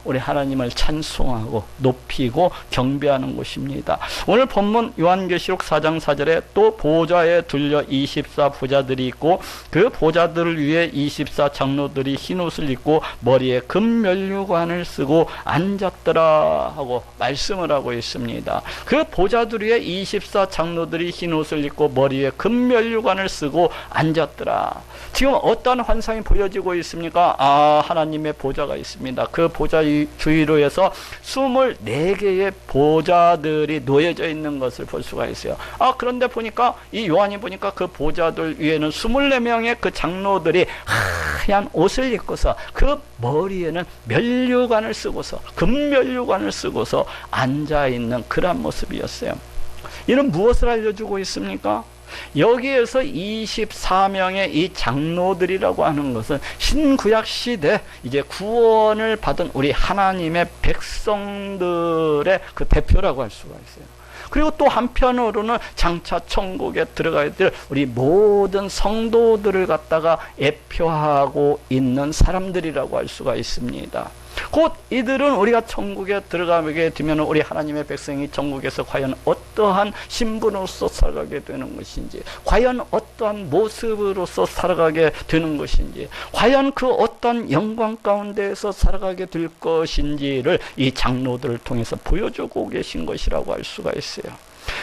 우리 하나님을 찬송하고 높이고 경배하는 곳입니다. 오늘 본문 요한계시록 4장 4절에 또 보좌에 둘려 24 보좌들이 있고 그 보좌들을 위해 24 장로들이 흰옷을 입고 머리에 금면류관을 쓰고 앉았더라 하고 말씀을 하고 있습니다. 그 보좌들 위에 24 장로들이 흰옷을 입고 머리에 금면류관을 쓰고 앉았더라. 지금 어떤 환상이 보여지고 있습니까? 하나님의 보좌가 있습니다. 그 보좌 주위로 해서 24개의 보좌들이 놓여져 있는 것을 볼 수가 있어요. 그런데 보니까 이 요한이 보니까 그 보좌들 위에는 24명의 그 장로들이 하얀 옷을 입고서 그 머리에는 면류관을 쓰고서 금면류관을 쓰고서 앉아 있는 그런 모습이었어요. 이는 무엇을 알려주고 있습니까? 여기에서 24명의 이 장로들이라고 하는 것은 신구약 시대 이제 구원을 받은 우리 하나님의 백성들의 그 대표라고 할 수가 있어요. 그리고 또 한편으로는 장차 천국에 들어가야 될 우리 모든 성도들을 갖다가 예표하고 있는 사람들이라고 할 수가 있습니다. 곧 이들은 우리가 천국에 들어가게 되면 우리 하나님의 백성이 천국에서 과연 어떠한 신분으로서 살아가게 되는 것인지, 과연 어떠한 모습으로서 살아가게 되는 것인지, 과연 그 어떤 영광 가운데에서 살아가게 될 것인지를 이 장로들을 통해서 보여주고 계신 것이라고 할 수가 있어요.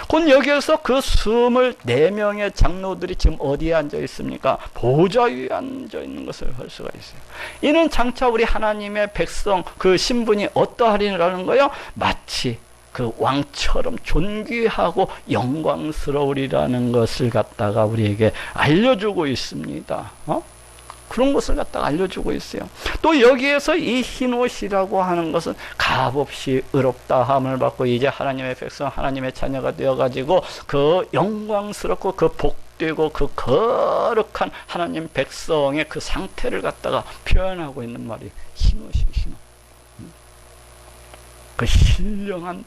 곧 여기에서 그 24명의 장로들이 지금 어디에 앉아 있습니까? 보좌 위에 앉아 있는 것을 볼 수가 있어요. 이는 장차 우리 하나님의 백성 그 신분이 어떠하리라는 거요? 마치 그 왕처럼 존귀하고 영광스러우리라는 것을 갖다가 우리에게 알려주고 있습니다. 그런 것을 갖다가 알려주고 있어요. 또 여기에서 이 흰옷이라고 하는 것은 값없이 의롭다함을 받고 이제 하나님의 백성, 하나님의 자녀가 되어가지고 그 영광스럽고 그 복되고 그 거룩한 하나님 백성의 그 상태를 갖다가 표현하고 있는 말이 흰옷이 흰옷. 그 신령한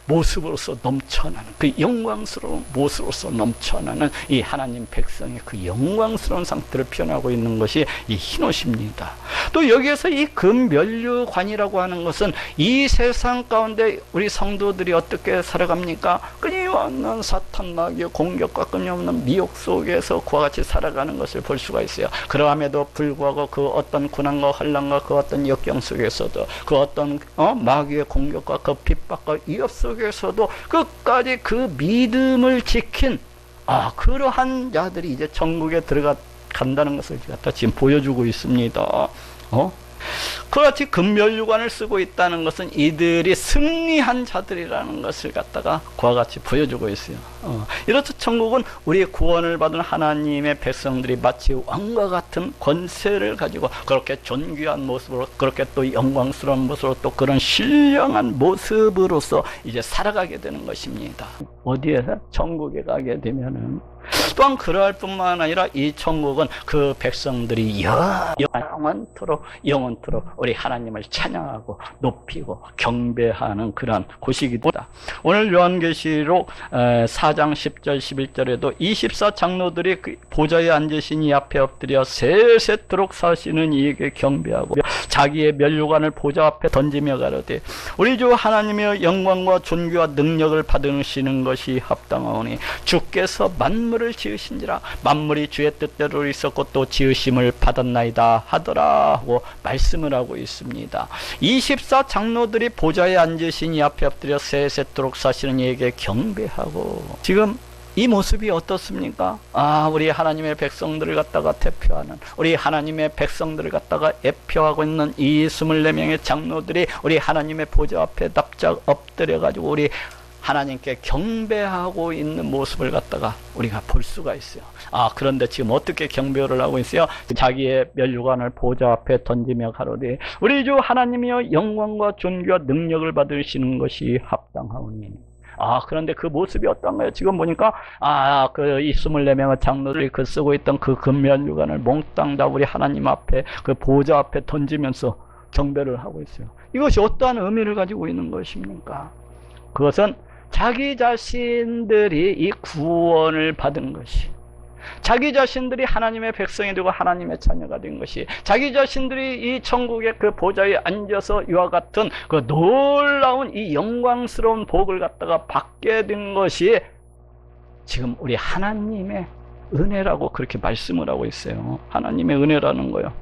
모습으로서 넘쳐나는 그 영광스러운 모습으로서 넘쳐나는 이 하나님 백성의 그 영광스러운 상태를 표현하고 있는 것이 이 흰옷입니다. 또 여기에서 이 금면류관이라고 하는 것은 이 세상 가운데 우리 성도들이 어떻게 살아갑니까? 끊임없는 사탄 마귀의 공격과 끊임없는 미혹 속에서 그와 같이 살아가는 것을 볼 수가 있어요. 그러함에도 불구하고 그 어떤 고난과 환난과 그 어떤 역경 속에서도 그 어떤 마귀의 공격과 그 핍박과 위협 속에서도 끝까지 그 믿음을 지킨 그러한 자들이 이제 천국에 들어간다는 것을 갖다 지금 보여주고 있습니다. 그같이 금면류관을 쓰고 있다는 것은 이들이 승리한 자들이라는 것을 갖다가 그와 같이 보여주고 있어요. 이렇듯 천국은 우리의 구원을 받은 하나님의 백성들이 마치 왕과 같은 권세를 가지고 그렇게 존귀한 모습으로, 그렇게 또 영광스러운 모습으로, 또 그런 신령한 모습으로서 이제 살아가게 되는 것입니다. 어디에서? 천국에 가게 되면은 또한 그러할 뿐만 아니라 이 천국은 그 백성들이 영원토록 우리 하나님을 찬양하고 높이고 경배하는 그러한 곳이기도 하다. 오늘 요한계시록 4장 10절 11절에도 24 장로들이 그 보좌에 앉으신 이 앞에 엎드려 세세토록 사시는 이에게 경배하고 자기의 면류관을 보좌 앞에 던지며 가로되 우리 주 하나님의 영광과 존귀와 능력을 받으시는 것이 합당하오니 주께서 만물을 지으신지라 만물이 주의 뜻대로 있었고 또 지으심을 받았나이다 하더라 하고 말씀을 하고 있습니다. 24 장로들이 보좌에 앉으신 이 앞에 엎드려 세세토록 사시는 이에게 경배하고, 지금 이 모습이 어떻습니까? 우리 하나님의 백성들을 갖다가 대표하는, 우리 하나님의 백성들을 갖다가 대표하고 있는 이 24명의 장로들이 우리 하나님의 보좌 앞에 납작 엎드려가지고 우리 하나님께 경배하고 있는 모습을 갖다가 우리가 볼 수가 있어요. 그런데 지금 어떻게 경배를 하고 있어요? 자기의 면류관을 보좌 앞에 던지며 가로되 우리 주 하나님이여 영광과 존귀와 능력을 받으시는 것이 합당하오니. 그런데 그 모습이 어떤가요? 지금 보니까 이 24명의 장로들이 쓰고 있던 그 금면류관을 몽땅 다 우리 하나님 앞에 그 보좌 앞에 던지면서 경배를 하고 있어요. 이것이 어떠한 의미를 가지고 있는 것입니까? 그것은 자기 자신들이 이 구원을 받은 것이, 자기 자신들이 하나님의 백성이 되고 하나님의 자녀가 된 것이, 자기 자신들이 이 천국의 그 보좌에 앉아서 이와 같은 그 놀라운 이 영광스러운 복을 갖다가 받게 된 것이 지금 우리 하나님의 은혜라고 그렇게 말씀을 하고 있어요. 하나님의 은혜라는 거요.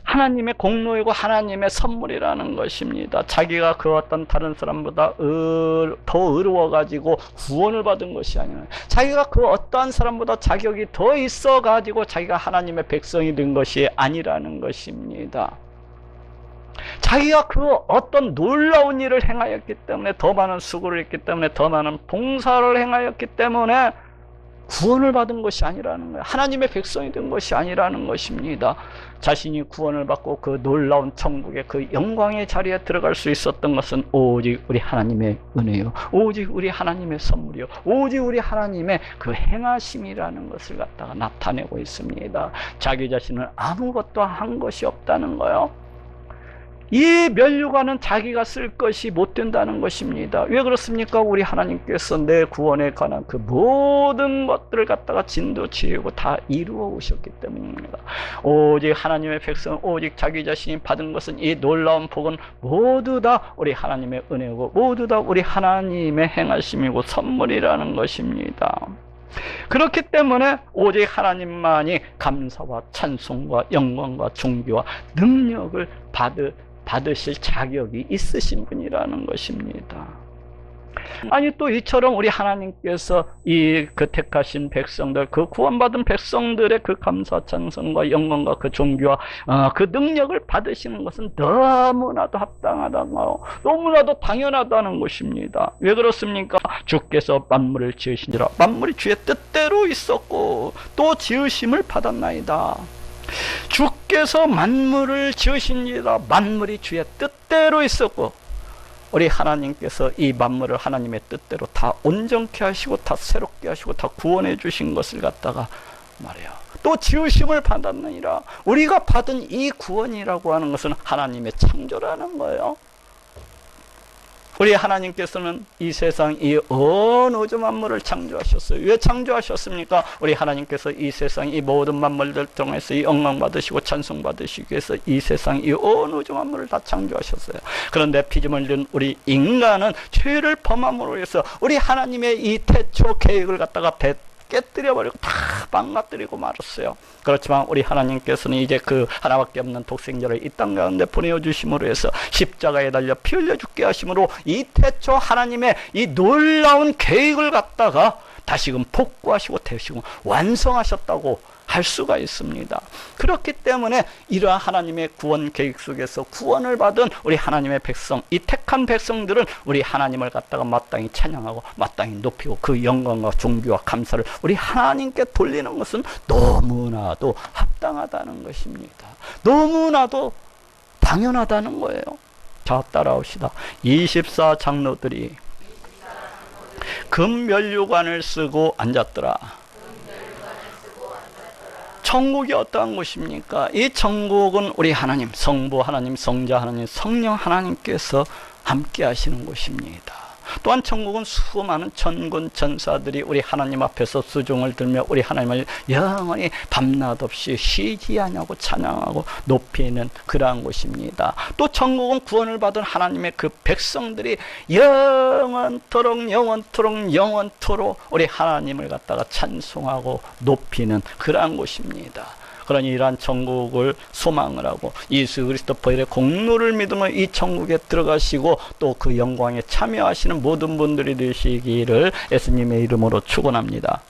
하나님의 공로이고 하나님의 선물이라는 것입니다. 자기가 그 어떤 다른 사람보다 더 의로워가지고 구원을 받은 것이 아니라, 자기가 그 어떠한 사람보다 자격이 더 있어가지고 자기가 하나님의 백성이 된 것이 아니라는 것입니다. 자기가 그 어떤 놀라운 일을 행하였기 때문에, 더 많은 수고를 했기 때문에, 더 많은 봉사를 행하였기 때문에 구원을 받은 것이 아니라는 거예요. 하나님의 백성이 된 것이 아니라는 것입니다. 자신이 구원을 받고 그 놀라운 천국의 그 영광의 자리에 들어갈 수 있었던 것은 오직 우리 하나님의 은혜요, 오직 우리 하나님의 선물이요, 오직 우리 하나님의 그 행하심이라는 것을 갖다가 나타내고 있습니다. 자기 자신은 아무것도 한 것이 없다는 거요. 이 면류관은 자기가 쓸 것이 못 된다는 것입니다. 왜 그렇습니까? 우리 하나님께서 내 구원에 관한 그 모든 것들을 갖다가 진도치우고 다 이루어 오셨기 때문입니다. 오직 하나님의 백성은 오직 자기 자신이 받은 것은, 이 놀라운 복은 모두 다 우리 하나님의 은혜고 모두 다 우리 하나님의 행하심이고 선물이라는 것입니다. 그렇기 때문에 오직 하나님만이 감사와 찬송과 영광과 존귀와 능력을 받으실 자격이 있으신 분이라는 것입니다. 아니 또 이처럼 우리 하나님께서 이 그 택하신 백성들, 그 구원받은 백성들의 그 감사 찬송과 영광과 그 존귀와 그 능력을 받으시는 것은 너무나도 합당하다고, 너무나도 당연하다는 것입니다. 왜 그렇습니까? 주께서 만물을 지으시니라. 만물이 주의 뜻대로 있었고 또 지으심을 받았나이다. 주께서 만물을 지으시니라. 만물이 주의 뜻대로 있었고 우리 하나님께서 이 만물을 하나님의 뜻대로 다 온전케 하시고 다 새롭게 하시고 다 구원해 주신 것을 갖다가 말이야, 또 지으심을 받았느니라. 우리가 받은 이 구원이라고 하는 것은 하나님의 창조라는 거예요. 우리 하나님께서는 이 세상 이 온 우주 만물을 창조하셨어요. 왜 창조하셨습니까? 우리 하나님께서 이 세상 이 모든 만물들 통해서 이 영광 받으시고 찬송 받으시기 위해서 이 세상 이 온 우주 만물을 다 창조하셨어요. 그런데 피조물 된 우리 인간은 죄를 범함으로 해서 우리 하나님의 이 태초 계획을 갖다가 깨뜨려버리고 다 망가뜨리고 말았어요. 그렇지만 우리 하나님께서는 이제 그 하나밖에 없는 독생자를 이 땅 가운데 보내주심으로 해서 십자가에 달려 피 흘려 죽게 하심으로 이 태초 하나님의 이 놀라운 계획을 갖다가 다시금 복구하시고 되시고 완성하셨다고 할 수가 있습니다. 그렇기 때문에 이러한 하나님의 구원 계획 속에서 구원을 받은 우리 하나님의 백성, 이 택한 백성들은 우리 하나님을 갖다가 마땅히 찬양하고 마땅히 높이고 그 영광과 존귀와 감사를 우리 하나님께 돌리는 것은 너무나도 합당하다는 것입니다. 너무나도 당연하다는 거예요. 자, 따라옵시다. 24 장로들이 금면류관을 쓰고 앉았더라. 천국이 어떠한 곳입니까? 이 천국은 우리 하나님, 성부 하나님, 성자 하나님, 성령 하나님께서 함께 하시는 곳입니다. 또한 천국은 수많은 천군 천사들이 우리 하나님 앞에서 수종을 들며 우리 하나님을 영원히 밤낮 없이 쉬지 않냐고 찬양하고 높이는 그러한 곳입니다. 또 천국은 구원을 받은 하나님의 그 백성들이 영원토록 우리 하나님을 갖다가 찬송하고 높이는 그러한 곳입니다. 그러니 이러한 천국을 소망을 하고 예수 그리스도의 공로를 믿으면 이 천국에 들어가시고 또 그 영광에 참여하시는 모든 분들이 되시기를 예수님의 이름으로 축원합니다.